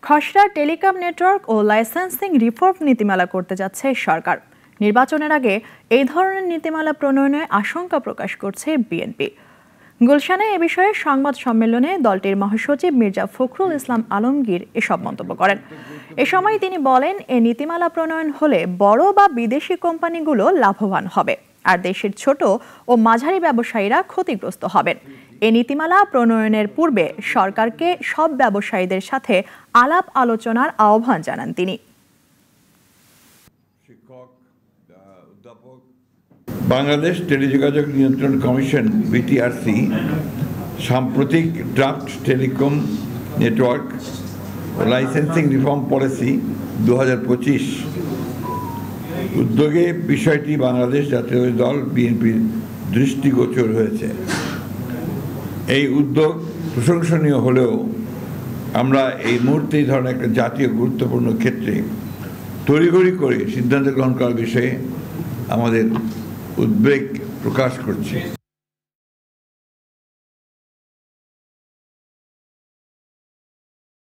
খসড়া telecom network ও licensing reform নীতিমালা করতে যাচ্ছে সরকার। নির্বাচনের আগে এই ধরনের নীতিমালা প্রণয়নে আশঙ্কা প্রকাশ করছে বিএনপি। গুলশানে এ বিষয়ে সংবাদ সম্মেলনে দলটির মহাসচিব মির্জা ফখরুল ইসলাম আলমগীর এসব মন্তব্য করেন। এ সময় তিনি বলেন, এই নীতিমালা প্রণয়ন হলে বড় বা বিদেশি কোম্পানিগুলো লাভবান হবে, আর দেশের ছোট ও মাঝারি ব্যবসায়ীরা ক্ষতিগ্রস্ত হবেন। এই নীতিমালা প্রণয়নের পূর্বে সরকারকে সব ব্যবসায়ীদের সাথে আলাপ আলোচনার আহ্বান জানান তিনি। বাংলাদেশ টেলিযোগাযোগ নিয়ন্ত্রণ কমিশন বিটিআরসি সাম্প্রতিক draft telecom network licensing reform policy 2025 উদ্যোগে বিষয়টি বাংলাদেশ জাতীয় দল বিএনপির দৃষ্টিগোচর হয়েছে। এই উদ্যোগ প্রশংসনীয় হলেও আমরা এই মুহূর্তে এই ধরনের একটা জাতীয় গুরুত্বপূর্ণ ক্ষেত্রে তড়িঘড়ি করে সিদ্ধান্ত গ্রহণ করার বিষয়ে আমাদের উদ্বেগ প্রকাশ করছি।